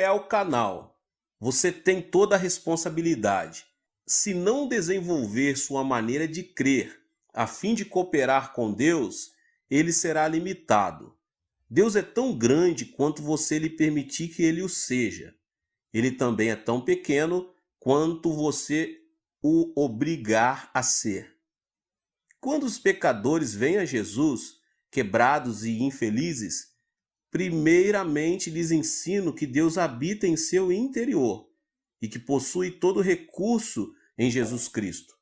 é o canal. Você tem toda a responsabilidade. Se não desenvolver sua maneira de crer a fim de cooperar com Deus, ele será limitado. Deus é tão grande quanto você lhe permitir que ele o seja. Ele também é tão pequeno quanto você o obrigar a ser. Quando os pecadores vêm a Jesus, quebrados e infelizes, primeiramente lhes ensino que Deus habita em seu interior e que possui todo recurso em Jesus Cristo.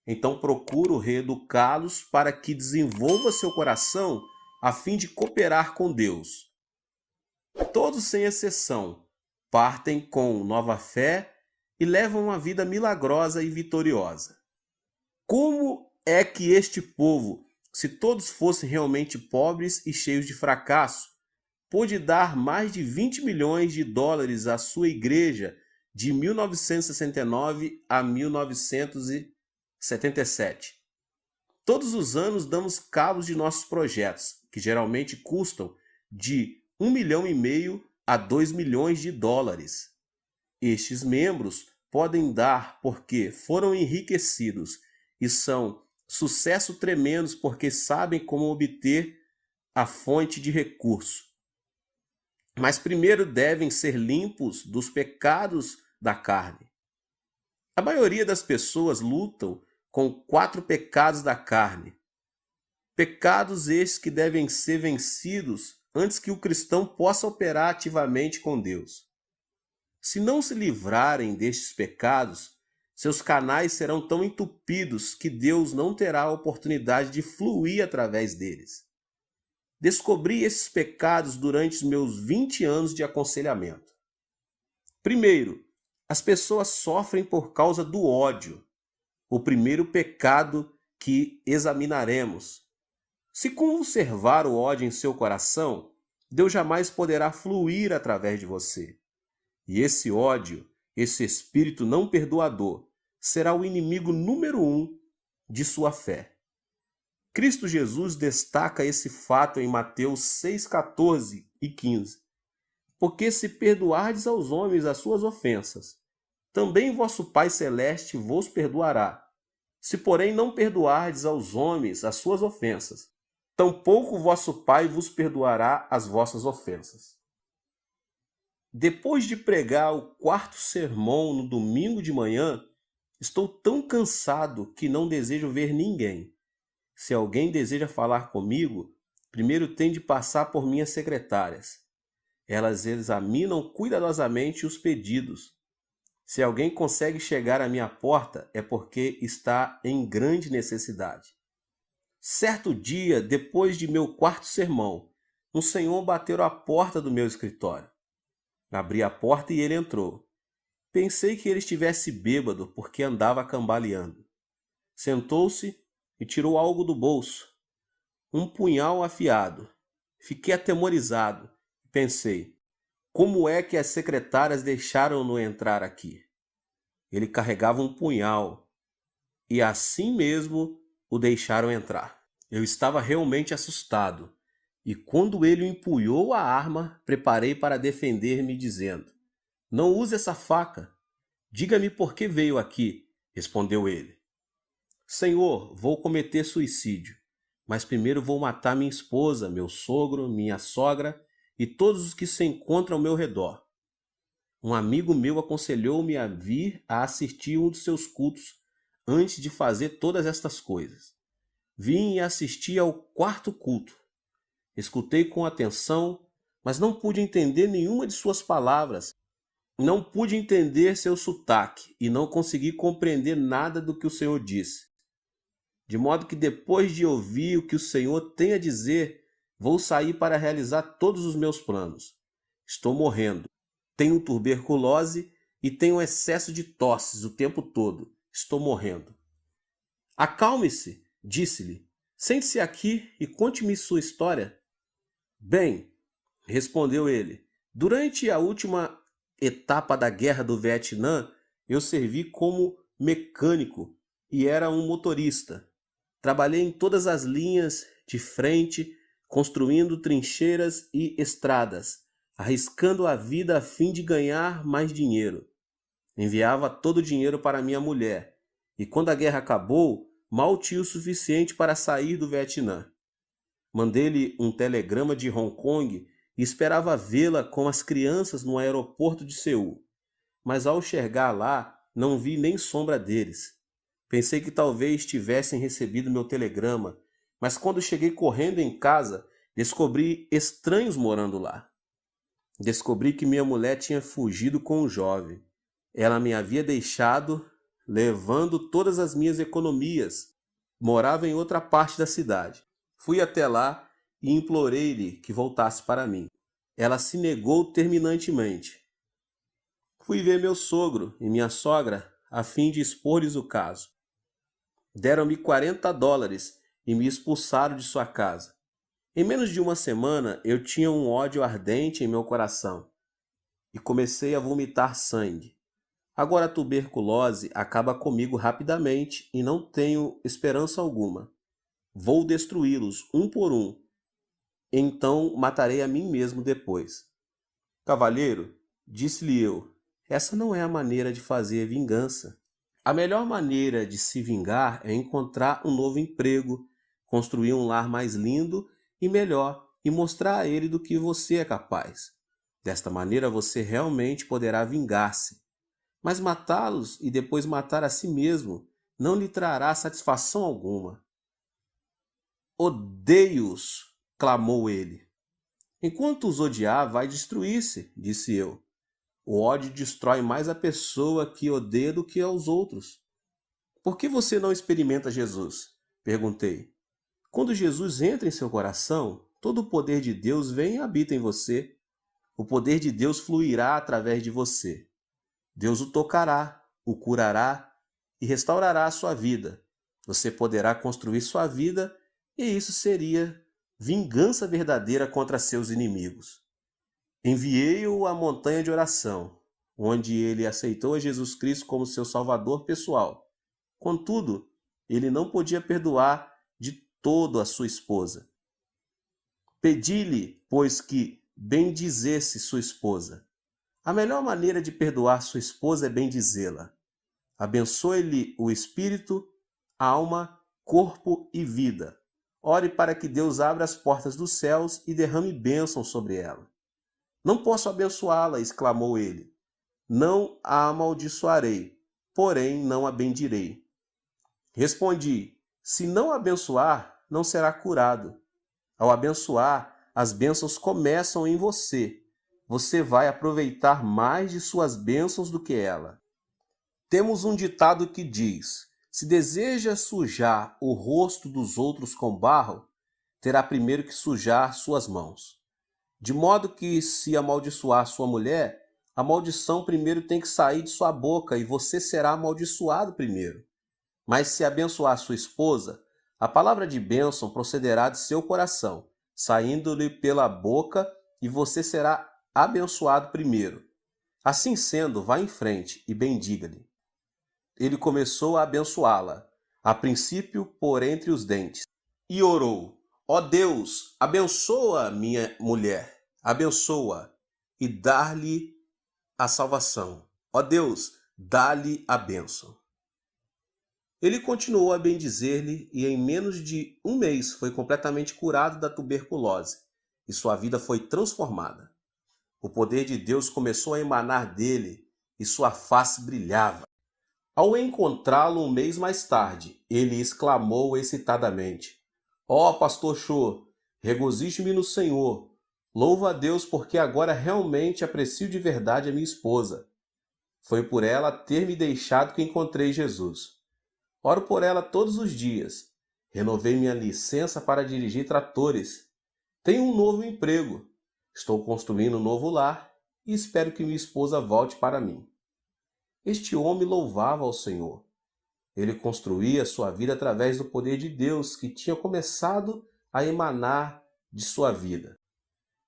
Então procuro reeducá-los para que desenvolva seu coração a fim de cooperar com Deus. Todos, sem exceção, partem com nova fé e levam uma vida milagrosa e vitoriosa. Como é que este povo, se todos fossem realmente pobres e cheios de fracasso, pôde dar mais de 20 milhões de dólares à sua igreja de 1969 a 1977? Todos os anos damos cabos de nossos projetos, que geralmente custam de 1,5 milhão a 2 milhões de dólares. Estes membros podem dar porque foram enriquecidos e são sucesso tremendos porque sabem como obter a fonte de recurso. Mas primeiro devem ser limpos dos pecados da carne. A maioria das pessoas lutam com 4 pecados da carne. Pecados estes que devem ser vencidos antes que o cristão possa operar ativamente com Deus. Se não se livrarem destes pecados, seus canais serão tão entupidos que Deus não terá a oportunidade de fluir através deles. Descobri esses pecados durante os meus 20 anos de aconselhamento. Primeiro, as pessoas sofrem por causa do ódio. O primeiro pecado que examinaremos. Se conservar o ódio em seu coração, Deus jamais poderá fluir através de você. E esse ódio, esse espírito não perdoador, será o inimigo número 1 de sua fé. Cristo Jesus destaca esse fato em Mateus 6, 14 e 15. Porque se perdoardes aos homens as suas ofensas, também vosso Pai Celeste vos perdoará. Se, porém, não perdoardes aos homens as suas ofensas, tampouco vosso Pai vos perdoará as vossas ofensas. Depois de pregar o 4º sermão no domingo de manhã, estou tão cansado que não desejo ver ninguém. Se alguém deseja falar comigo, primeiro tem de passar por minhas secretárias. Elas examinam cuidadosamente os pedidos. Se alguém consegue chegar à minha porta, é porque está em grande necessidade. Certo dia, depois de meu 4º sermão, um senhor bateu à porta do meu escritório. Abri a porta e ele entrou. Pensei que ele estivesse bêbado porque andava cambaleando. Sentou-se e tirou algo do bolso. Um punhal afiado. Fiquei atemorizado. Pensei, como é que as secretárias deixaram-no entrar aqui? Ele carregava um punhal e assim mesmo o deixaram entrar. Eu estava realmente assustado e quando ele empunhou a arma, preparei para defender-me dizendo, não use essa faca. Diga-me por que veio aqui, respondeu ele. Senhor, vou cometer suicídio, mas primeiro vou matar minha esposa, meu sogro, minha sogra e todos os que se encontram ao meu redor. Um amigo meu aconselhou-me a vir a assistir um dos seus cultos antes de fazer todas estas coisas. Vim e assisti ao 4º culto. Escutei com atenção, mas não pude entender nenhuma de suas palavras. Não pude entender seu sotaque e não consegui compreender nada do que o Senhor disse. De modo que depois de ouvir o que o Senhor tem a dizer, vou sair para realizar todos os meus planos. Estou morrendo. Tenho tuberculose e tenho excesso de tosses o tempo todo. Estou morrendo. Acalme-se, disse-lhe. Sente-se aqui e conte-me sua história. Bem, respondeu ele, durante a última etapa da Guerra do Vietnã, eu servi como mecânico e era um motorista. Trabalhei em todas as linhas de frente, construindo trincheiras e estradas, arriscando a vida a fim de ganhar mais dinheiro. Enviava todo o dinheiro para minha mulher, e quando a guerra acabou, mal tinha o suficiente para sair do Vietnã. Mandei-lhe um telegrama de Hong Kong e esperava vê-la com as crianças no aeroporto de Seul. Mas ao chegar lá, não vi nem sombra deles. Pensei que talvez tivessem recebido meu telegrama, mas quando cheguei correndo em casa, descobri estranhos morando lá. Descobri que minha mulher tinha fugido com um jovem. Ela me havia deixado, levando todas as minhas economias. Morava em outra parte da cidade. Fui até lá e implorei-lhe que voltasse para mim. Ela se negou terminantemente. Fui ver meu sogro e minha sogra a fim de expor-lhes o caso. Deram-me $40 e me expulsaram de sua casa. Em menos de uma semana, eu tinha um ódio ardente em meu coração e comecei a vomitar sangue. Agora a tuberculose acaba comigo rapidamente e não tenho esperança alguma. Vou destruí-los um por um. Então matarei a mim mesmo depois. Cavalheiro, disse-lhe eu, essa não é a maneira de fazer vingança. A melhor maneira de se vingar é encontrar um novo emprego, construir um lar mais lindo e melhor e mostrar a ele do que você é capaz. Desta maneira você realmente poderá vingar-se. Mas matá-los e depois matar a si mesmo não lhe trará satisfação alguma. Odeio-os, clamou ele. Enquanto os odiar, vai destruir-se, disse eu. O ódio destrói mais a pessoa que odeia do que aos outros. Por que você não experimenta Jesus? Perguntei. Quando Jesus entra em seu coração, todo o poder de Deus vem e habita em você. O poder de Deus fluirá através de você. Deus o tocará, o curará e restaurará a sua vida. Você poderá construir sua vida e isso seria vingança verdadeira contra seus inimigos. Enviei-o à montanha de oração, onde ele aceitou a Jesus Cristo como seu salvador pessoal. Contudo, ele não podia perdoar de todo a sua esposa. Pedi-lhe, pois, que bendizesse sua esposa. A melhor maneira de perdoar sua esposa é bendizê-la. Abençoe-lhe o espírito, alma, corpo e vida. Ore para que Deus abra as portas dos céus e derrame bênção sobre ela. Não posso abençoá-la, exclamou ele. Não a amaldiçoarei, porém não a bendirei. Respondi, se não a abençoar, não será curado. Ao abençoar, as bênçãos começam em você. Você vai aproveitar mais de suas bênçãos do que ela. Temos um ditado que diz, se deseja sujar o rosto dos outros com barro, terá primeiro que sujar suas mãos. De modo que, se amaldiçoar sua mulher, a maldição primeiro tem que sair de sua boca e você será amaldiçoado primeiro. Mas se abençoar sua esposa, a palavra de bênção procederá de seu coração, saindo-lhe pela boca e você será abençoado primeiro. Assim sendo, vá em frente e bendiga-lhe. Ele começou a abençoá-la, a princípio por entre os dentes, e orou. Ó Deus, abençoa minha mulher, abençoa e dá-lhe a salvação. Ó Deus, dá-lhe a bênção. Ele continuou a bendizer-lhe e em menos de um mês foi completamente curado da tuberculose e sua vida foi transformada. O poder de Deus começou a emanar dele e sua face brilhava. Ao encontrá-lo um mês mais tarde, ele exclamou excitadamente, ó Pastor Cho, regozije-me no Senhor. Louvo a Deus porque agora realmente aprecio de verdade a minha esposa. Foi por ela ter me deixado que encontrei Jesus. Oro por ela todos os dias. Renovei minha licença para dirigir tratores. Tenho um novo emprego. Estou construindo um novo lar e espero que minha esposa volte para mim. Este homem louvava ao Senhor. Ele construía sua vida através do poder de Deus que tinha começado a emanar de sua vida.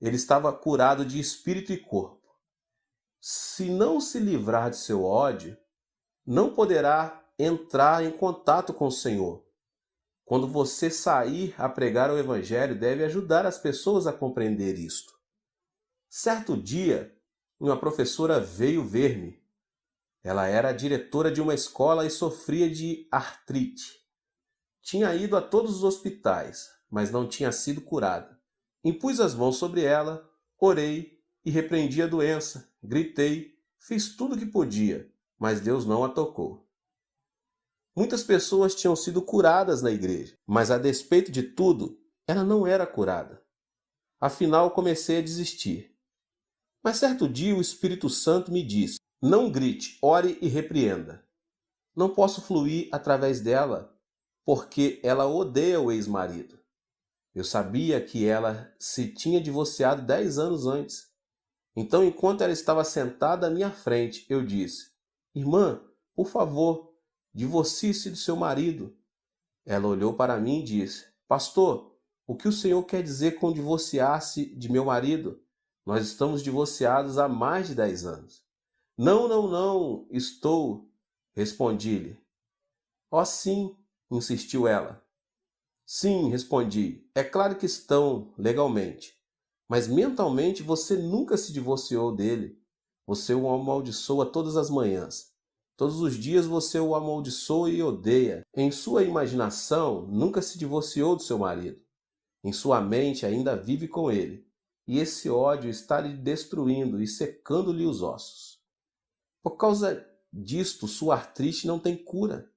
Ele estava curado de espírito e corpo. Se não se livrar de seu ódio, não poderá entrar em contato com o Senhor. Quando você sair a pregar o Evangelho, deve ajudar as pessoas a compreender isto. Certo dia, uma professora veio ver-me. Ela era a diretora de uma escola e sofria de artrite. Tinha ido a todos os hospitais, mas não tinha sido curada. Impus as mãos sobre ela, orei e repreendi a doença. Gritei, fiz tudo o que podia, mas Deus não a tocou. Muitas pessoas tinham sido curadas na igreja, mas a despeito de tudo, ela não era curada. Afinal, comecei a desistir. Mas certo dia o Espírito Santo me disse: não grite, ore e repreenda. Não posso fluir através dela, porque ela odeia o ex-marido. Eu sabia que ela se tinha divorciado 10 anos antes. Então, enquanto ela estava sentada à minha frente, eu disse: irmã, por favor, divorcie-se do seu marido. Ela olhou para mim e disse: pastor, o que o senhor quer dizer com divorciar-se de meu marido? Nós estamos divorciados há mais de 10 anos. Não, não, não, estou, respondi-lhe. Oh, sim, insistiu ela. Sim, respondi, é claro que estão, legalmente. Mas mentalmente você nunca se divorciou dele. Você o amaldiçoa todas as manhãs. Todos os dias você o amaldiçoa e odeia. Em sua imaginação, nunca se divorciou do seu marido. Em sua mente ainda vive com ele. E esse ódio está lhe destruindo e secando-lhe os ossos. Por causa disto, sua artrite não tem cura.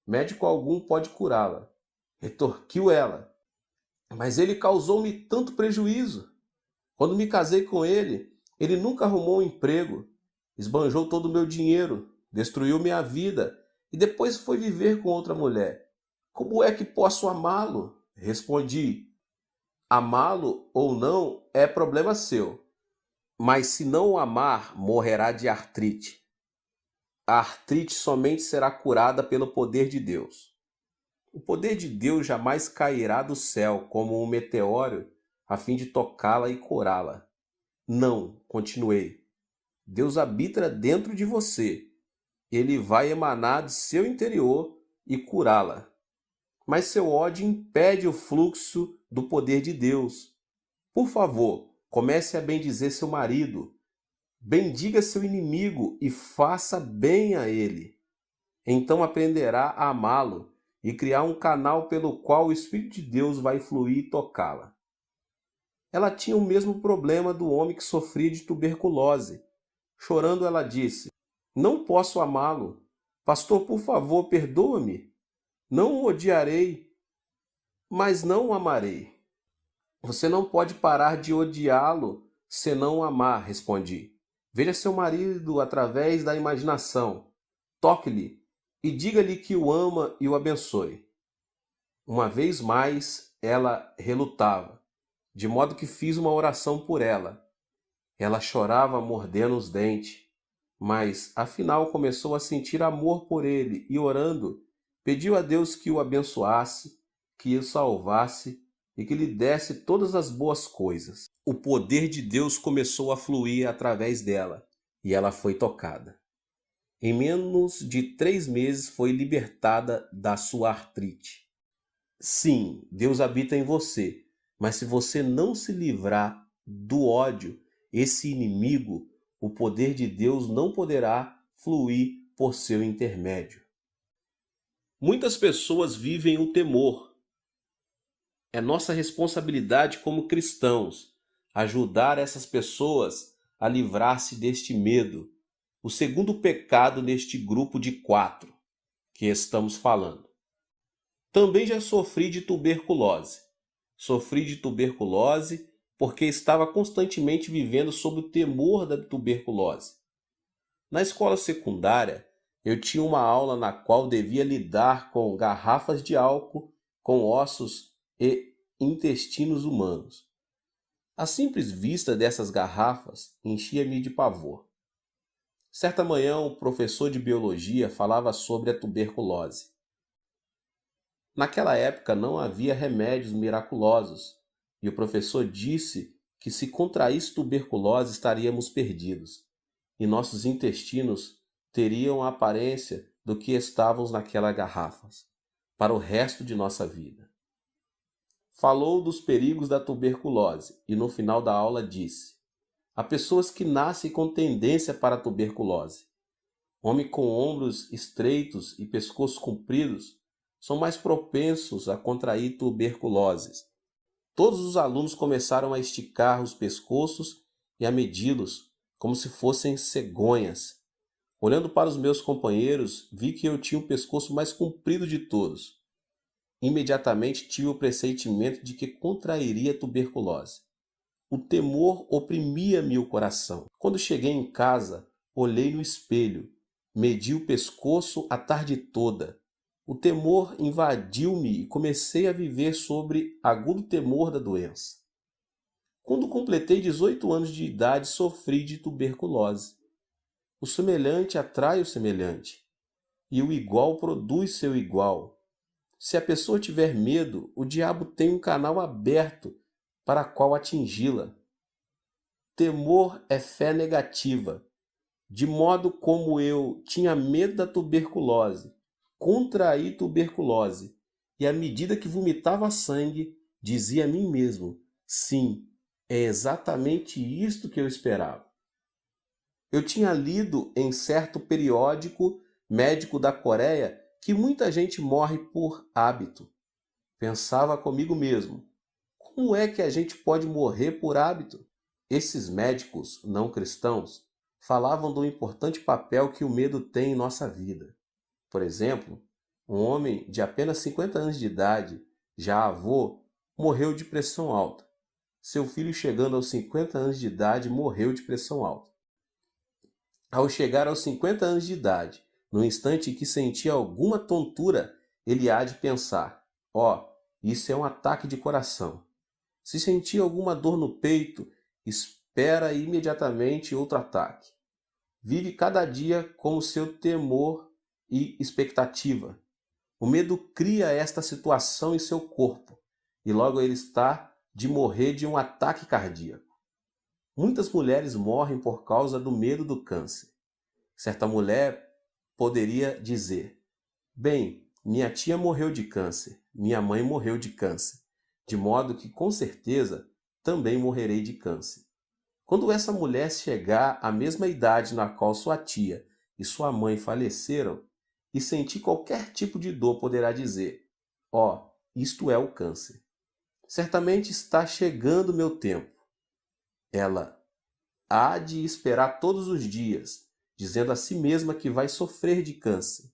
Médico algum pode curá-la. Retorquiu ela. Mas ele causou-me tanto prejuízo. Quando me casei com ele, ele nunca arrumou um emprego, esbanjou todo o meu dinheiro, destruiu minha vida e depois foi viver com outra mulher. Como é que posso amá-lo? Respondi: amá-lo ou não é problema seu, mas se não o amar, morrerá de artrite. A artrite somente será curada pelo poder de Deus. O poder de Deus jamais cairá do céu como um meteoro a fim de tocá-la e curá-la. Não, continuei. Deus habita dentro de você. Ele vai emanar de seu interior e curá-la. Mas seu ódio impede o fluxo do poder de Deus. Por favor, comece a bendizer seu marido. Bendiga seu inimigo e faça bem a ele. Então aprenderá a amá-lo e criar um canal pelo qual o Espírito de Deus vai fluir e tocá-la. Ela tinha o mesmo problema do homem que sofria de tuberculose. Chorando, ela disse: não posso amá-lo. Pastor, por favor, perdoa-me. Não o odiarei, mas não o amarei. Você não pode parar de odiá-lo se não o amar, respondi. Veja seu marido através da imaginação. Toque-lhe e diga-lhe que o ama e o abençoe. Uma vez mais, ela relutava, de modo que fiz uma oração por ela. Ela chorava mordendo os dentes, mas afinal começou a sentir amor por ele e, orando, pediu a Deus que o abençoasse, que o salvasse e que lhe desse todas as boas coisas. O poder de Deus começou a fluir através dela e ela foi tocada. Em menos de 3 meses foi libertada da sua artrite. Sim, Deus habita em você, mas se você não se livrar do ódio, esse inimigo, o poder de Deus não poderá fluir por seu intermédio. Muitas pessoas vivem o temor. É nossa responsabilidade como cristãos ajudar essas pessoas a livrar-se deste medo, o segundo pecado neste grupo de 4 que estamos falando. Também já sofri de tuberculose. Sofri de tuberculose porque estava constantemente vivendo sob o temor da tuberculose. Na escola secundária, eu tinha uma aula na qual devia lidar com garrafas de álcool, com ossos e intestinos humanos. A simples vista dessas garrafas enchia-me de pavor. Certa manhã, o professor de biologia falava sobre a tuberculose. Naquela época não havia remédios miraculosos, e o professor disse que se contraísse tuberculose estaríamos perdidos, e nossos intestinos teriam a aparência do que estávamos naquelas garrafas, para o resto de nossa vida. Falou dos perigos da tuberculose e no final da aula disse: Há pessoas que nascem com tendência para a tuberculose. Homens com ombros estreitos e pescoços compridos são mais propensos a contrair tuberculose. Todos os alunos começaram a esticar os pescoços e a medi-los como se fossem cegonhas. Olhando para os meus companheiros, vi que eu tinha o pescoço mais comprido de todos. Imediatamente tive o pressentimento de que contrairia tuberculose. O temor oprimia-me o coração. Quando cheguei em casa, olhei no espelho, medi o pescoço a tarde toda. O temor invadiu-me e comecei a viver sobre agudo temor da doença. Quando completei 18 anos de idade, sofri de tuberculose. O semelhante atrai o semelhante, e o igual produz seu igual. Se a pessoa tiver medo, o diabo tem um canal aberto para qual atingi-la. Temor é fé negativa. De modo como eu tinha medo da tuberculose, contraí tuberculose, e à medida que vomitava sangue, dizia a mim mesmo: sim, é exatamente isto que eu esperava. Eu tinha lido em certo periódico médico da Coreia que muita gente morre por hábito. Pensava comigo mesmo: como é que a gente pode morrer por hábito? Esses médicos não cristãos falavam do importante papel que o medo tem em nossa vida. Por exemplo, um homem de apenas 50 anos de idade, já avô, morreu de pressão alta. Seu filho, chegando aos 50 anos de idade, morreu de pressão alta. Ao chegar aos 50 anos de idade, no instante em que sentia alguma tontura, ele há de pensar: ó, isso é um ataque de coração. Se sentir alguma dor no peito, espera imediatamente outro ataque. Vive cada dia com o seu temor e expectativa. O medo cria esta situação em seu corpo e logo ele está de morrer de um ataque cardíaco. Muitas mulheres morrem por causa do medo do câncer. Certa mulher poderia dizer: bem, minha tia morreu de câncer, minha mãe morreu de câncer, de modo que com certeza também morrerei de câncer. Quando essa mulher chegar à mesma idade na qual sua tia e sua mãe faleceram e sentir qualquer tipo de dor, poderá dizer: ó, isto é o câncer. Certamente está chegando meu tempo. Ela há de esperar todos os dias, dizendo a si mesma que vai sofrer de câncer,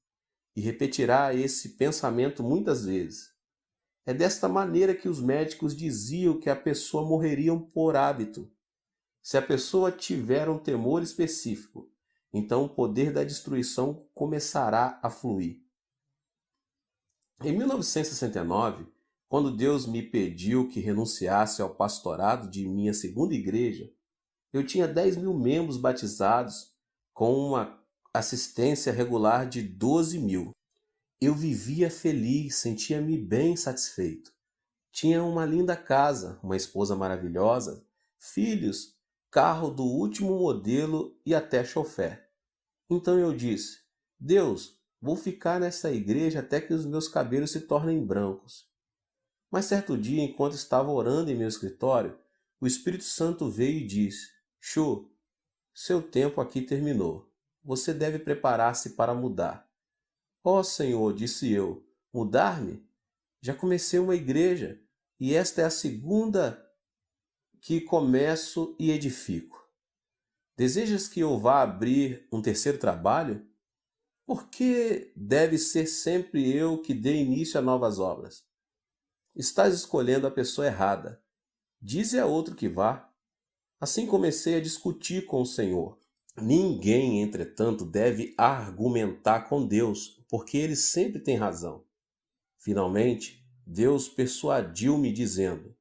e repetirá esse pensamento muitas vezes. É desta maneira que os médicos diziam que a pessoa morreria por hábito. Se a pessoa tiver um temor específico, então o poder da destruição começará a fluir. Em 1969, quando Deus me pediu que renunciasse ao pastorado de minha segunda igreja, eu tinha 10.000 membros batizados com uma assistência regular de 12.000. Eu vivia feliz, sentia-me bem satisfeito. Tinha uma linda casa, uma esposa maravilhosa, filhos, carro do último modelo e até chofé. Então eu disse: Deus, vou ficar nessa igreja até que os meus cabelos se tornem brancos. Mas certo dia, enquanto estava orando em meu escritório, o Espírito Santo veio e disse: Cho, seu tempo aqui terminou. Você deve preparar-se para mudar. Ó Senhor, disse eu, mudar-me? Já comecei uma igreja e esta é a segunda que começo e edifico. Desejas que eu vá abrir um terceiro trabalho? Por que deve ser sempre eu que dê início a novas obras? Estás escolhendo a pessoa errada. Dize a outro que vá. Assim comecei a discutir com o Senhor. Ninguém, entretanto, deve argumentar com Deus, porque ele sempre tem razão. Finalmente, Deus persuadiu-me dizendo: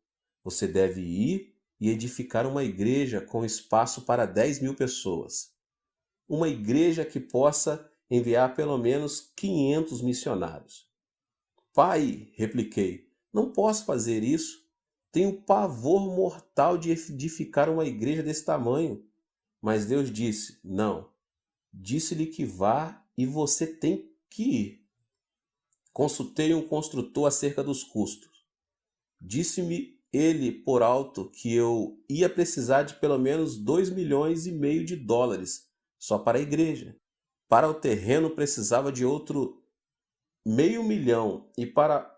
você deve ir e edificar uma igreja com espaço para 10.000 pessoas. Uma igreja que possa enviar pelo menos 500 missionários. Pai, repliquei, não posso fazer isso. Tenho pavor mortal de edificar uma igreja desse tamanho. Mas Deus disse: não. Disse-lhe que vá e você tem que ir. Consultei um construtor acerca dos custos. Disse-me ele por alto que eu ia precisar de pelo menos 2,5 milhões de dólares só para a igreja. Para o terreno precisava de outro 500 mil e para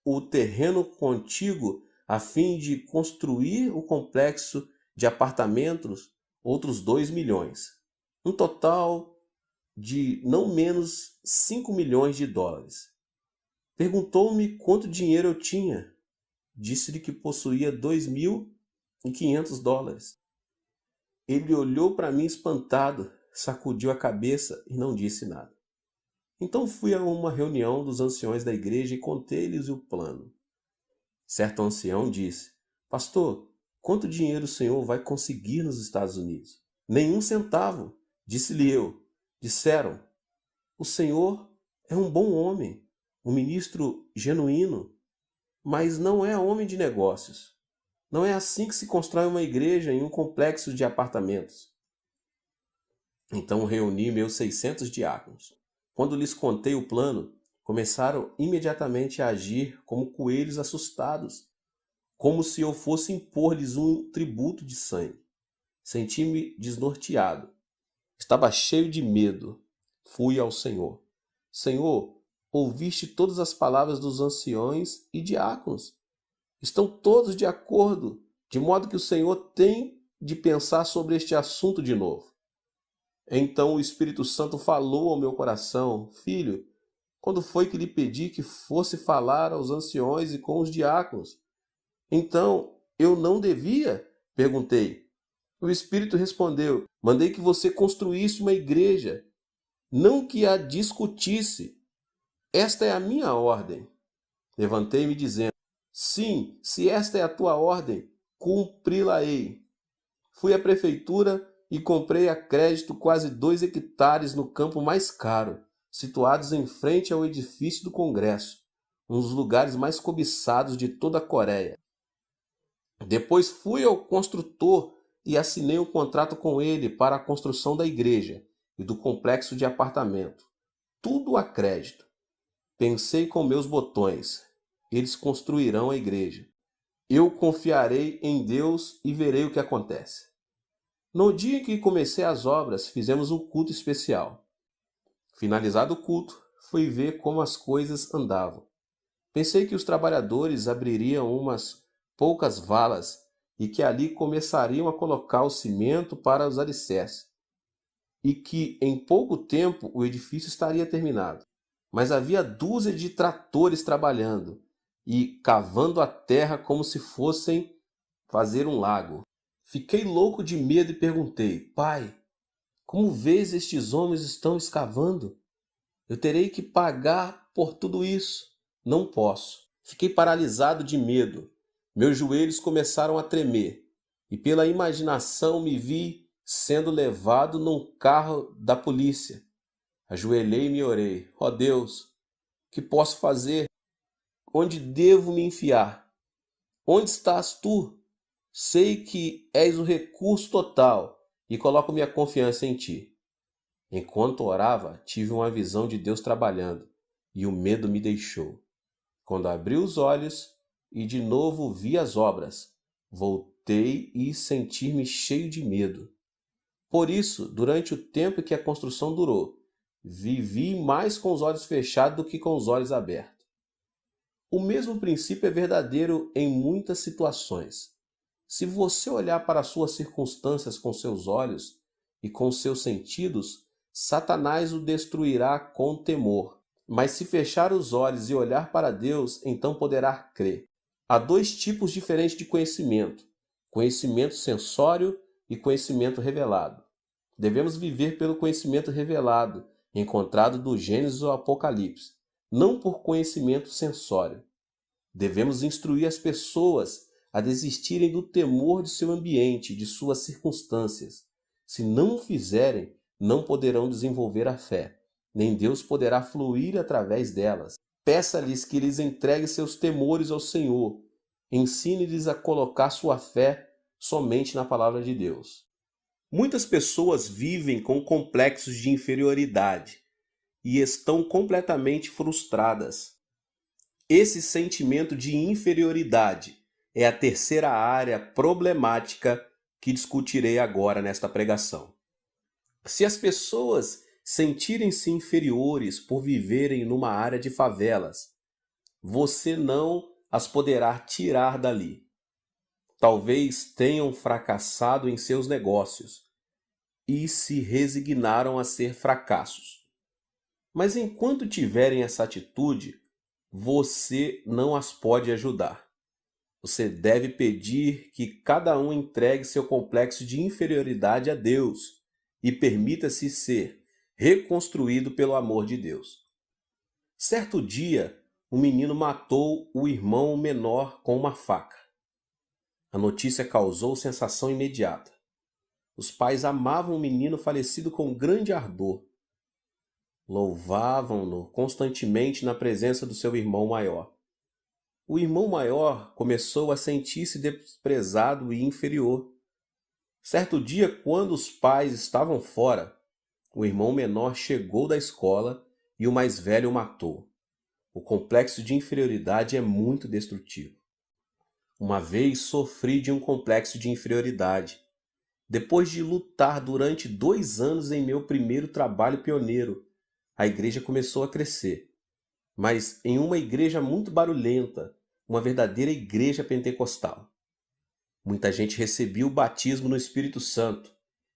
o terreno contíguo a fim de construir o complexo de apartamentos outros 2 milhões. Um total de não menos 5 milhões de dólares. Perguntou-me quanto dinheiro eu tinha. Disse-lhe que possuía 2.500 dólares. Ele olhou para mim espantado, sacudiu a cabeça e não disse nada. Então fui a uma reunião dos anciões da igreja e contei-lhes o plano. Certo ancião disse: Pastor, quanto dinheiro o senhor vai conseguir nos Estados Unidos? Nenhum centavo, disse-lhe eu. Disseram: O senhor é um bom homem, um ministro genuíno, mas não é homem de negócios. Não é assim que se constrói uma igreja em um complexo de apartamentos. Então reuni meus 600 diáconos. Quando lhes contei o plano, começaram imediatamente a agir como coelhos assustados, como se eu fosse impor-lhes um tributo de sangue. Senti-me desnorteado. Estava cheio de medo. Fui ao Senhor. Senhor, ouviste todas as palavras dos anciões e diáconos. Estão todos de acordo, de modo que o Senhor tem de pensar sobre este assunto de novo. Então o Espírito Santo falou ao meu coração: Filho, quando foi que lhe pedi que fosse falar aos anciões e com os diáconos? Então, eu não devia? Perguntei. O Espírito respondeu: Mandei que você construísse uma igreja, não que a discutisse. Esta é a minha ordem. Levantei-me dizendo: Sim, se esta é a tua ordem, cumpri-la-ei. Fui à prefeitura e comprei a crédito quase 2 hectares no campo mais caro, situados em frente ao edifício do Congresso, um dos lugares mais cobiçados de toda a Coreia. Depois fui ao construtor e assinei um contrato com ele para a construção da igreja e do complexo de apartamento. Tudo a crédito. Pensei com meus botões: eles construirão a igreja. Eu confiarei em Deus e verei o que acontece. No dia em que comecei as obras, fizemos um culto especial. Finalizado o culto, fui ver como as coisas andavam. Pensei que os trabalhadores abririam umas poucas valas e que ali começariam a colocar o cimento para os alicerces, e que em pouco tempo o edifício estaria terminado. Mas havia dúzia de tratores trabalhando e cavando a terra como se fossem fazer um lago. Fiquei louco de medo e perguntei: Pai, como vês estes homens estão escavando? Eu terei que pagar por tudo isso. Não posso. Fiquei paralisado de medo. Meus joelhos começaram a tremer e pela imaginação me vi sendo levado num carro da polícia. Ajoelhei-me e orei: Ó Deus, o que posso fazer? Onde devo me enfiar? Onde estás tu? Sei que és o recurso total e coloco minha confiança em ti. Enquanto orava, tive uma visão de Deus trabalhando e o medo me deixou. Quando abri os olhos e de novo vi as obras, voltei e senti-me cheio de medo. Por isso, durante o tempo que a construção durou, vivi mais com os olhos fechados do que com os olhos abertos. O mesmo princípio é verdadeiro em muitas situações. Se você olhar para as suas circunstâncias com seus olhos e com seus sentidos, Satanás o destruirá com temor. Mas se fechar os olhos e olhar para Deus, então poderá crer. Há 2 tipos diferentes de conhecimento: conhecimento sensório e conhecimento revelado. Devemos viver pelo conhecimento revelado, encontrado do Gênesis ao Apocalipse, não por conhecimento sensório. Devemos instruir as pessoas a desistirem do temor de seu ambiente, de suas circunstâncias. Se não o fizerem, não poderão desenvolver a fé, nem Deus poderá fluir através delas. Peça-lhes que lhes entregue seus temores ao Senhor. Ensine-lhes a colocar sua fé somente na palavra de Deus. Muitas pessoas vivem com complexos de inferioridade e estão completamente frustradas. Esse sentimento de inferioridade é a terceira área problemática que discutirei agora nesta pregação. Se as pessoas sentirem-se inferiores por viverem numa área de favelas, você não as poderá tirar dali. Talvez tenham fracassado em seus negócios e se resignaram a ser fracassos. Mas enquanto tiverem essa atitude, você não as pode ajudar. Você deve pedir que cada um entregue seu complexo de inferioridade a Deus e permita-se ser reconstruído pelo amor de Deus. Certo dia, um menino matou o irmão menor com uma faca. A notícia causou sensação imediata. Os pais amavam o menino falecido com grande ardor. Louvavam-no constantemente na presença do seu irmão maior. O irmão maior começou a sentir-se desprezado e inferior. Certo dia, quando os pais estavam fora, o irmão menor chegou da escola e o mais velho o matou. O complexo de inferioridade é muito destrutivo. Uma vez sofri de um complexo de inferioridade. Depois de lutar durante 2 anos em meu primeiro trabalho pioneiro, a igreja começou a crescer. Mas em uma igreja muito barulhenta, uma verdadeira igreja pentecostal. Muita gente recebia o batismo no Espírito Santo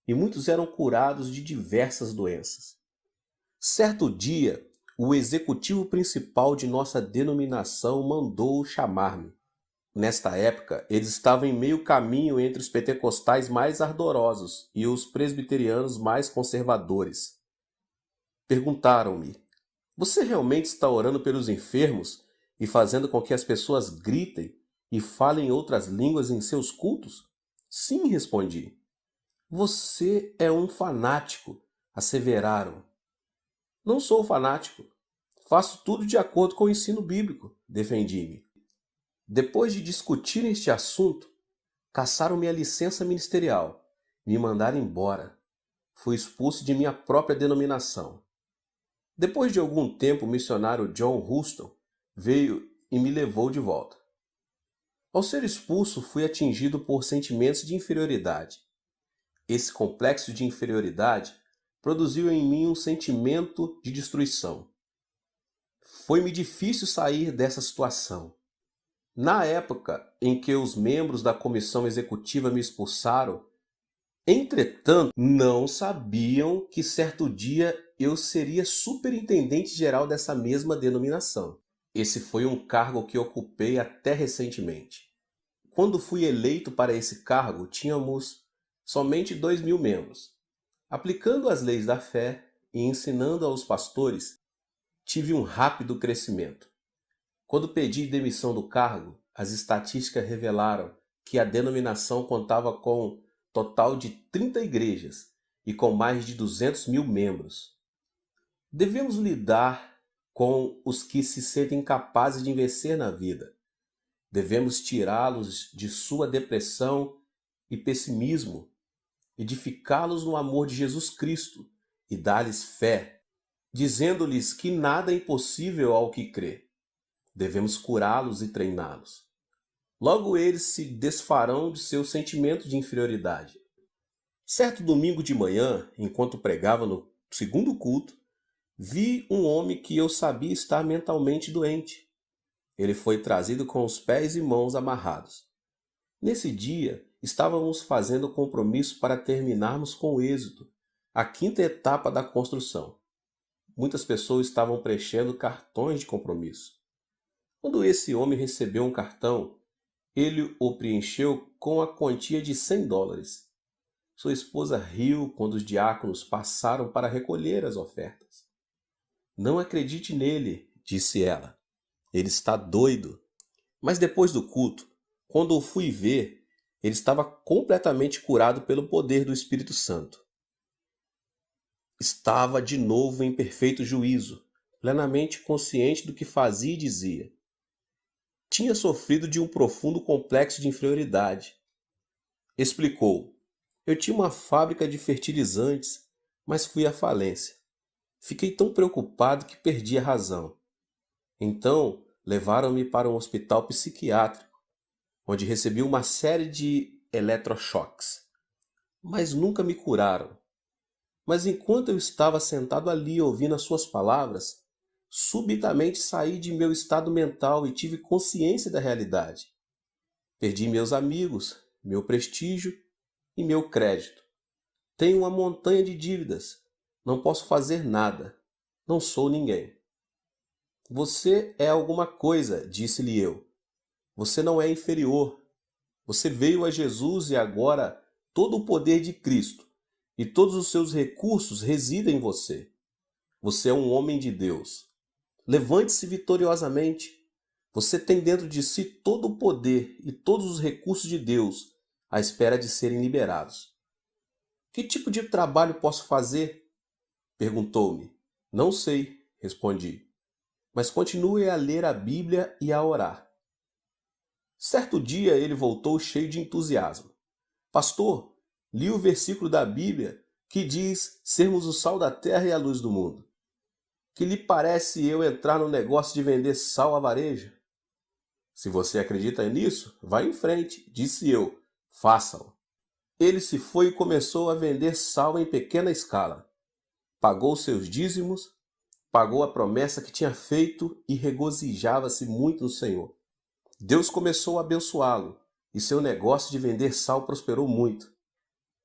e muitos eram curados de diversas doenças. Certo dia, o executivo principal de nossa denominação mandou chamar-me. Nesta época, eles estavam em meio caminho entre os pentecostais mais ardorosos e os presbiterianos mais conservadores. Perguntaram-me: você realmente está orando pelos enfermos e fazendo com que as pessoas gritem e falem outras línguas em seus cultos? Sim, respondi. Você é um fanático, asseveraram. Não sou fanático. Faço tudo de acordo com o ensino bíblico, defendi-me. Depois de discutir este assunto, cassaram minha licença ministerial, me mandaram embora. Fui expulso de minha própria denominação. Depois de algum tempo, o missionário John Huston veio e me levou de volta. Ao ser expulso, fui atingido por sentimentos de inferioridade. Esse complexo de inferioridade produziu em mim um sentimento de destruição. Foi-me difícil sair dessa situação. Na época em que os membros da comissão executiva me expulsaram, entretanto, não sabiam que certo dia eu seria superintendente geral dessa mesma denominação. Esse foi um cargo que ocupei até recentemente. Quando fui eleito para esse cargo, tínhamos somente 2.000 membros. Aplicando as leis da fé e ensinando aos pastores, tive um rápido crescimento. Quando pedi demissão do cargo, as estatísticas revelaram que a denominação contava com total de 30 igrejas e com mais de 200.000 membros. Devemos lidar com os que se sentem incapazes de vencer na vida. Devemos tirá-los de sua depressão e pessimismo, edificá-los no amor de Jesus Cristo e dar-lhes fé, dizendo-lhes que nada é impossível ao que crê. Devemos curá-los e treiná-los. Logo eles se desfarão de seu sentimento de inferioridade. Certo domingo de manhã, enquanto pregava no segundo culto, vi um homem que eu sabia estar mentalmente doente. Ele foi trazido com os pés e mãos amarrados. Nesse dia, estávamos fazendo compromisso para terminarmos com êxito a 5ª etapa da construção. Muitas pessoas estavam preenchendo cartões de compromisso. Quando esse homem recebeu um cartão, ele o preencheu com a quantia de $100. Sua esposa riu quando os diáconos passaram para recolher as ofertas. Não acredite nele, disse ela. Ele está doido. Mas depois do culto, quando o fui ver, ele estava completamente curado pelo poder do Espírito Santo. Estava de novo em perfeito juízo, plenamente consciente do que fazia e dizia. Tinha sofrido de um profundo complexo de inferioridade. Explicou: eu tinha uma fábrica de fertilizantes, mas fui à falência. Fiquei tão preocupado que perdi a razão. Então, levaram-me para um hospital psiquiátrico. onde recebi uma série de eletrochoques, mas nunca me curaram. Mas enquanto eu estava sentado ali ouvindo as suas palavras, subitamente saí de meu estado mental e tive consciência da realidade. Perdi meus amigos, meu prestígio e meu crédito. Tenho uma montanha de dívidas. Não posso fazer nada. Não sou ninguém. Você é alguma coisa, disse-lhe eu. Você não é inferior. Você veio a Jesus e agora todo o poder de Cristo e todos os seus recursos residem em você. Você é um homem de Deus. Levante-se vitoriosamente. Você tem dentro de si todo o poder e todos os recursos de Deus à espera de serem liberados. Que tipo de trabalho posso fazer? Perguntou-me. Não sei, respondi. Mas continue a ler a Bíblia e a orar. Certo dia ele voltou cheio de entusiasmo. Pastor, li o versículo da Bíblia que diz sermos o sal da terra e a luz do mundo. Que lhe parece eu entrar no negócio de vender sal a varejo? Se você acredita nisso, vá em frente, disse eu. Faça-o. Ele se foi e começou a vender sal em pequena escala. Pagou seus dízimos, pagou a promessa que tinha feito e regozijava-se muito no Senhor. Deus começou a abençoá-lo e seu negócio de vender sal prosperou muito.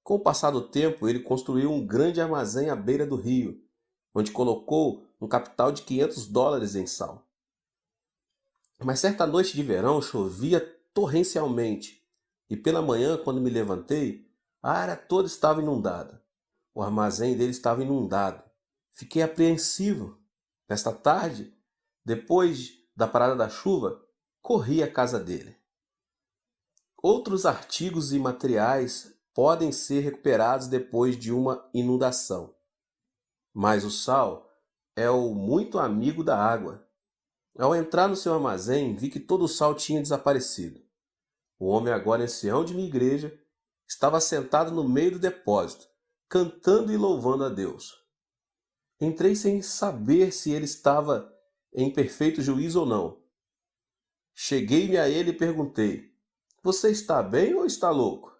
Com o passar do tempo, ele construiu um grande armazém à beira do rio, onde colocou um capital de $500 em sal. Mas certa noite de verão chovia torrencialmente e pela manhã, quando me levantei, a área toda estava inundada. O armazém dele estava inundado. Fiquei apreensivo. Nesta tarde, depois da parada da chuva, corri à casa dele. Outros artigos e materiais podem ser recuperados depois de uma inundação, mas o sal é o muito amigo da água. Ao entrar no seu armazém, vi que todo o sal tinha desaparecido. O homem, agora ancião de minha igreja, estava sentado no meio do depósito, cantando e louvando a Deus. Entrei sem saber se ele estava em perfeito juízo ou não. Cheguei-me a ele e perguntei: Você está bem ou está louco?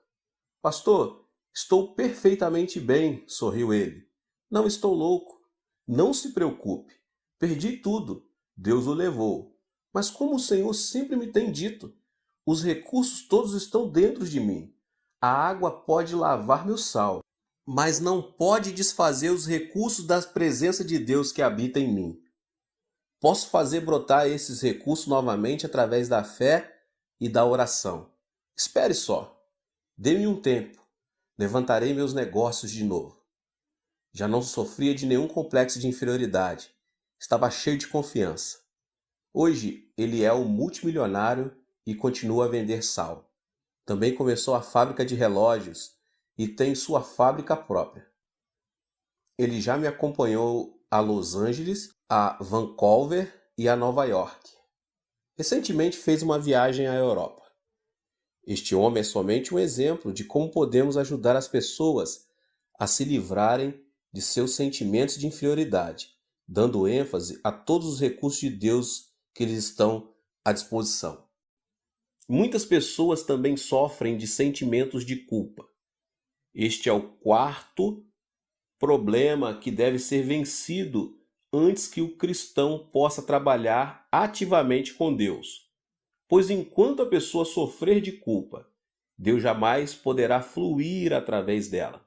Pastor, estou perfeitamente bem, sorriu ele. Não estou louco. Não se preocupe. Perdi tudo. Deus o levou. Mas como o Senhor sempre me tem dito, os recursos todos estão dentro de mim. A água pode lavar meu sal, mas não pode desfazer os recursos da presença de Deus que habita em mim. Posso fazer brotar esses recursos novamente através da fé e da oração. Espere só. Dê-me um tempo. Levantarei meus negócios de novo. Já não sofria de nenhum complexo de inferioridade. Estava cheio de confiança. Hoje ele é um multimilionário e continua a vender sal. Também começou a fábrica de relógios e tem sua fábrica própria. Ele já me acompanhou a Los Angeles, a Vancouver e a Nova York. Recentemente fez uma viagem à Europa. Este homem é somente um exemplo de como podemos ajudar as pessoas a se livrarem de seus sentimentos de inferioridade, dando ênfase a todos os recursos de Deus que lhes estão à disposição. Muitas pessoas também sofrem de sentimentos de culpa. Este é o quarto problema que deve ser vencido antes que o cristão possa trabalhar ativamente com Deus. Pois enquanto a pessoa sofrer de culpa, Deus jamais poderá fluir através dela.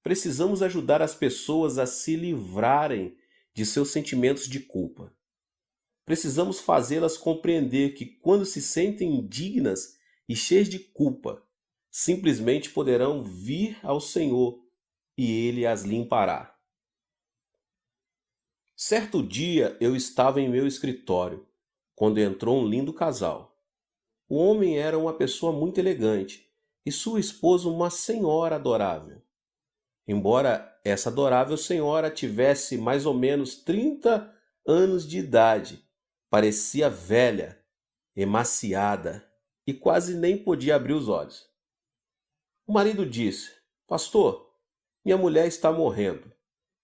Precisamos ajudar as pessoas a se livrarem de seus sentimentos de culpa. Precisamos fazê-las compreender que quando se sentem indignas e cheias de culpa, simplesmente poderão vir ao Senhor e Ele as limpará. Certo dia eu estava em meu escritório, quando entrou um lindo casal. O homem era uma pessoa muito elegante e sua esposa uma senhora adorável. Embora essa adorável senhora tivesse mais ou menos 30 anos de idade, parecia velha, emaciada e quase nem podia abrir os olhos. O marido disse: Pastor, minha mulher está morrendo.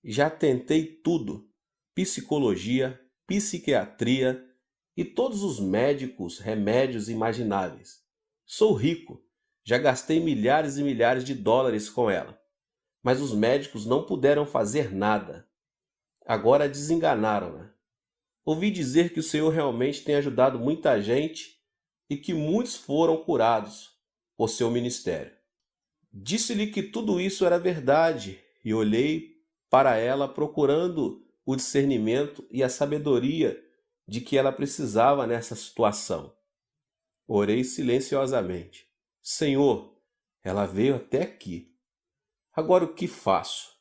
Já tentei tudo: psicologia, psiquiatria, e todos os médicos, remédios imagináveis. Sou rico, já gastei milhares e milhares de dólares com ela, mas os médicos não puderam fazer nada. Agora desenganaram-na. Ouvi dizer que o Senhor realmente tem ajudado muita gente e que muitos foram curados por seu ministério. Disse-lhe que tudo isso era verdade e olhei para ela procurando o discernimento e a sabedoria de que ela precisava nessa situação. Orei silenciosamente. Senhor, ela veio até aqui. Agora o que faço?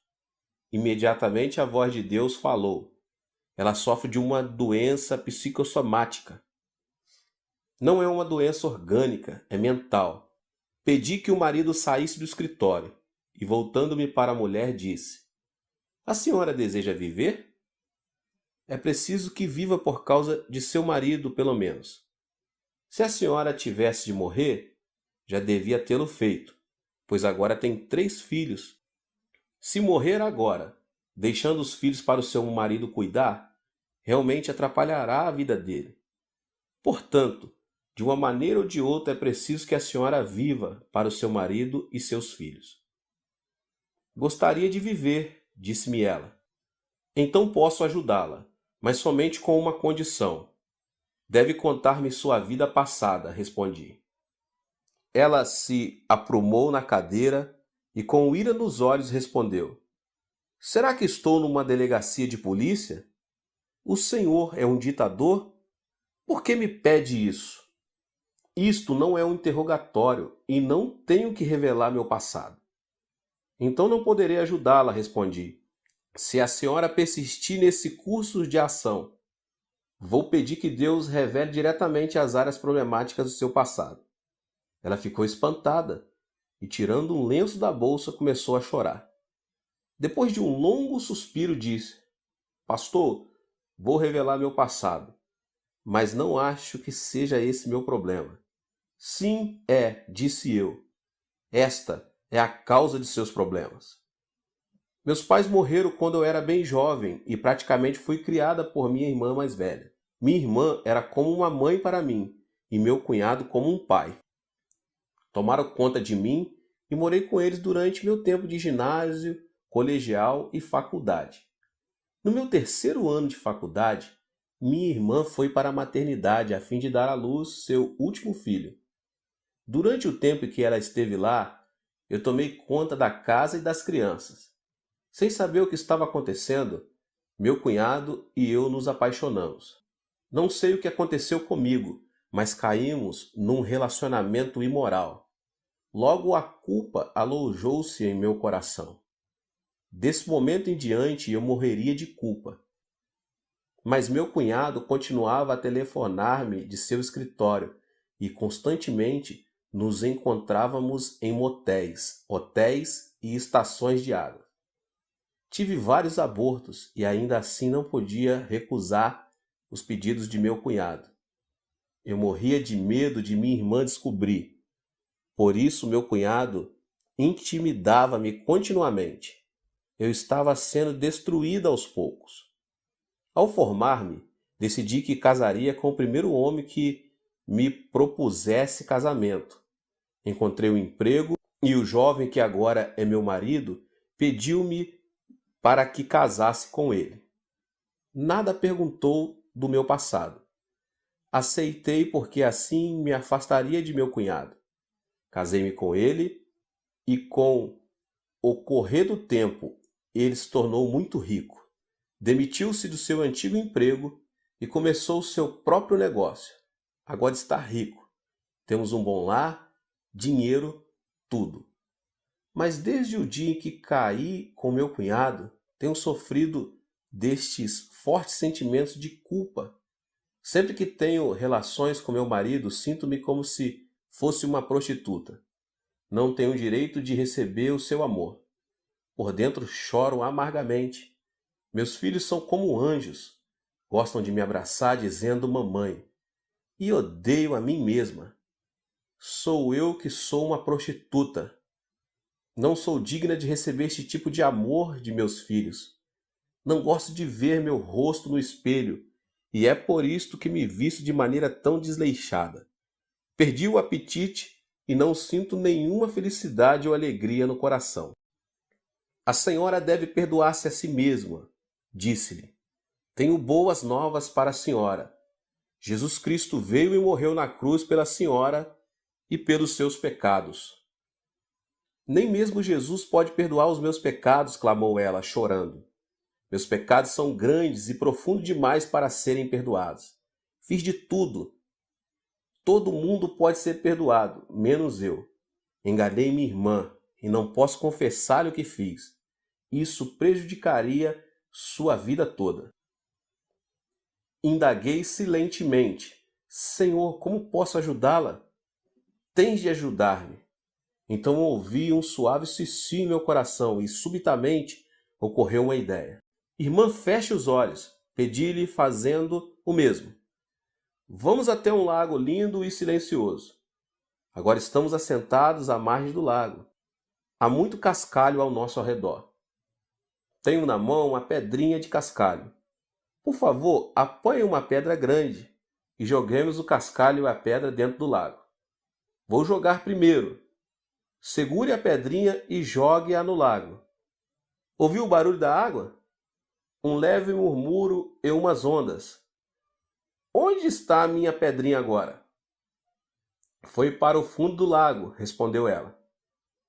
Imediatamente a voz de Deus falou. Ela sofre de uma doença psicossomática. Não é uma doença orgânica, é mental. Pedi que o marido saísse do escritório e, voltando-me para a mulher, disse: A senhora deseja viver? É preciso que viva por causa de seu marido, pelo menos. Se a senhora tivesse de morrer, já devia tê-lo feito, pois agora tem 3 filhos. Se morrer agora, deixando os filhos para o seu marido cuidar, realmente atrapalhará a vida dele. Portanto, de uma maneira ou de outra é preciso que a senhora viva para o seu marido e seus filhos. Gostaria de viver, disse-me ela. Então posso ajudá-la, mas somente com uma condição. Deve contar-me sua vida passada, respondi. Ela se aprumou na cadeira e com ira nos olhos respondeu: Será que estou numa delegacia de polícia? O senhor é um ditador? Por que me pede isso? Isto não é um interrogatório e não tenho que revelar meu passado. Então não poderei ajudá-la, respondi. Se a senhora persistir nesse curso de ação, vou pedir que Deus revele diretamente as áreas problemáticas do seu passado. Ela ficou espantada e, tirando um lenço da bolsa, começou a chorar. Depois de um longo suspiro, disse: Pastor, vou revelar meu passado, mas não acho que seja esse meu problema. Sim, disse eu. Esta é a causa de seus problemas. Meus pais morreram quando eu era bem jovem e praticamente fui criada por minha irmã mais velha. Minha irmã era como uma mãe para mim e meu cunhado como um pai. Tomaram conta de mim e morei com eles durante meu tempo de ginásio, colegial e faculdade. No meu 3º ano de faculdade, minha irmã foi para a maternidade a fim de dar à luz seu último filho. Durante o tempo em que ela esteve lá, eu tomei conta da casa e das crianças. Sem saber o que estava acontecendo, meu cunhado e eu nos apaixonamos. Não sei o que aconteceu comigo, mas caímos num relacionamento imoral. Logo a culpa alojou-se em meu coração. Desse momento em diante eu morreria de culpa. Mas meu cunhado continuava a telefonar-me de seu escritório e constantemente nos encontrávamos em motéis, hotéis e estações de água. Tive vários abortos e ainda assim não podia recusar os pedidos de meu cunhado. Eu morria de medo de minha irmã descobrir. Por isso meu cunhado intimidava-me continuamente. Eu estava sendo destruída aos poucos. Ao formar-me, decidi que casaria com o primeiro homem que me propusesse casamento. Encontrei um emprego e o jovem que agora é meu marido pediu-me para que casasse com ele. Nada perguntou do meu passado. Aceitei porque assim me afastaria de meu cunhado. Casei-me com ele e com o correr do tempo ele se tornou muito rico. Demitiu-se do seu antigo emprego e começou o seu próprio negócio. Agora está rico. Temos um bom lar, dinheiro, tudo. Mas desde o dia em que caí com meu cunhado, tenho sofrido destes fortes sentimentos de culpa. Sempre que tenho relações com meu marido, sinto-me como se fosse uma prostituta. Não tenho o direito de receber o seu amor. Por dentro choro amargamente. Meus filhos são como anjos. Gostam de me abraçar dizendo mamãe. E odeio a mim mesma. Sou eu que sou uma prostituta. Não sou digna de receber este tipo de amor de meus filhos. Não gosto de ver meu rosto no espelho e é por isto que me visto de maneira tão desleixada. Perdi o apetite e não sinto nenhuma felicidade ou alegria no coração. A senhora deve perdoar-se a si mesma, disse-lhe. Tenho boas novas para a senhora. Jesus Cristo veio e morreu na cruz pela senhora e pelos seus pecados. Nem mesmo Jesus pode perdoar os meus pecados, clamou ela, chorando. Meus pecados são grandes e profundos demais para serem perdoados. Fiz de tudo. Todo mundo pode ser perdoado, menos eu. Enganei minha irmã e não posso confessar-lhe o que fiz. Isso prejudicaria sua vida toda. Indaguei silentemente. Senhor, como posso ajudá-la? Tens de ajudar-me. Então ouvi um suave sussurro em meu coração e subitamente ocorreu uma ideia. Irmã, feche os olhos. Pedi-lhe fazendo o mesmo. Vamos até um lago lindo e silencioso. Agora estamos assentados à margem do lago. Há muito cascalho ao nosso redor. Tenho na mão uma pedrinha de cascalho. Por favor, apanhe uma pedra grande e joguemos o cascalho e a pedra dentro do lago. Vou jogar primeiro. Segure a pedrinha e jogue-a no lago. Ouviu o barulho da água? Um leve murmúrio e umas ondas. Onde está a minha pedrinha agora? Foi para o fundo do lago, respondeu ela.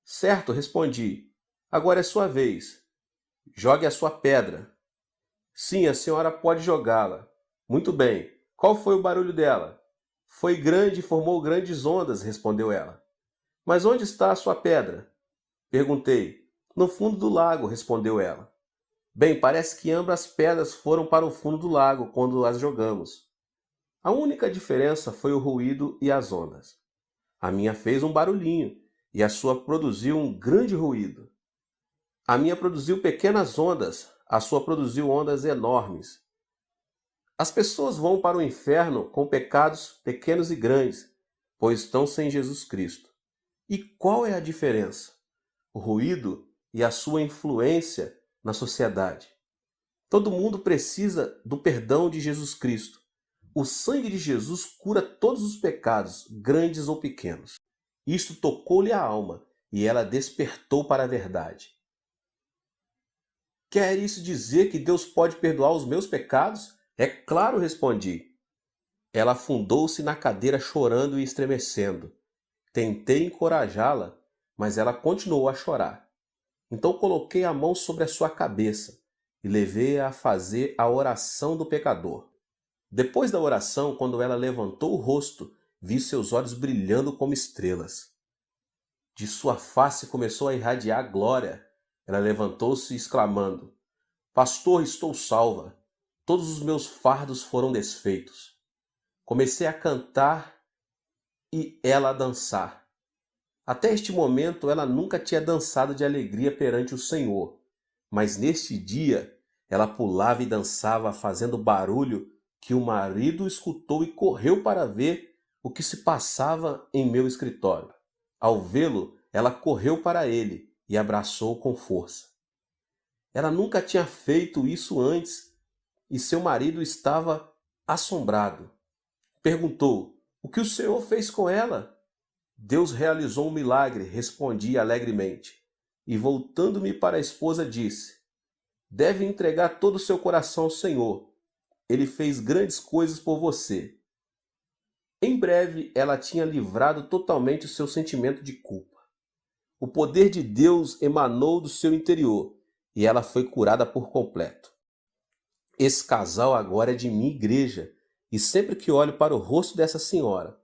Certo, respondi. Agora é sua vez. Jogue a sua pedra. Sim, a senhora pode jogá-la. Muito bem. Qual foi o barulho dela? Foi grande e formou grandes ondas, respondeu ela. Mas onde está a sua pedra? Perguntei. No fundo do lago, respondeu ela. Bem, parece que ambas as pedras foram para o fundo do lago quando as jogamos. A única diferença foi o ruído e as ondas. A minha fez um barulhinho e a sua produziu um grande ruído. A minha produziu pequenas ondas, a sua produziu ondas enormes. As pessoas vão para o inferno com pecados pequenos e grandes, pois estão sem Jesus Cristo. E qual é a diferença? O ruído e a sua influência na sociedade. Todo mundo precisa do perdão de Jesus Cristo. O sangue de Jesus cura todos os pecados, grandes ou pequenos. Isto tocou-lhe a alma e ela despertou para a verdade. Quer isso dizer que Deus pode perdoar os meus pecados? É claro, respondi. Ela afundou-se na cadeira chorando e estremecendo. Tentei encorajá-la, mas ela continuou a chorar. Então coloquei a mão sobre a sua cabeça e levei-a a fazer a oração do pecador. Depois da oração, quando ela levantou o rosto, vi seus olhos brilhando como estrelas. De sua face começou a irradiar glória. Ela levantou-se exclamando, Pastor, estou salva. Todos os meus fardos foram desfeitos. Comecei a cantar e ela a dançar. Até este momento ela nunca tinha dançado de alegria perante o Senhor, mas neste dia ela pulava e dançava fazendo barulho que o marido escutou e correu para ver o que se passava em meu escritório. Ao vê-lo, ela correu para ele e abraçou com força. Ela nunca tinha feito isso antes e seu marido estava assombrado. Perguntou, o que o Senhor fez com ela? Deus realizou um milagre, respondi alegremente. E voltando-me para a esposa, disse, deve entregar todo o seu coração ao Senhor. Ele fez grandes coisas por você. Em breve, ela tinha livrado totalmente o seu sentimento de culpa. O poder de Deus emanou do seu interior e ela foi curada por completo. Esse casal agora é de minha igreja e sempre que olho para o rosto dessa senhora,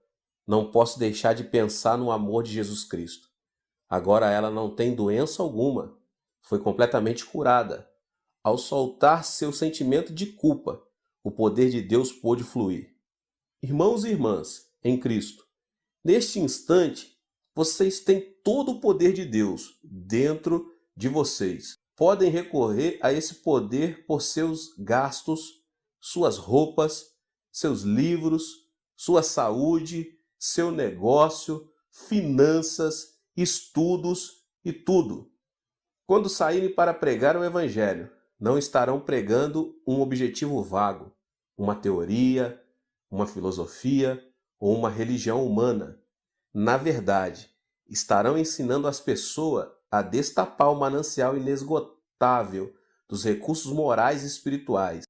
não posso deixar de pensar no amor de Jesus Cristo. Agora ela não tem doença alguma, foi completamente curada. Ao soltar seu sentimento de culpa, o poder de Deus pôde fluir. Irmãos e irmãs, em Cristo, neste instante, vocês têm todo o poder de Deus dentro de vocês. Podem recorrer a esse poder por seus gastos, suas roupas, seus livros, sua saúde, seu negócio, finanças, estudos e tudo. Quando saírem para pregar o Evangelho, não estarão pregando um objetivo vago, uma teoria, uma filosofia ou uma religião humana. Na verdade, estarão ensinando as pessoas a destapar o manancial inesgotável dos recursos morais e espirituais.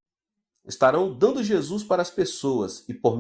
Estarão dando Jesus para as pessoas e, por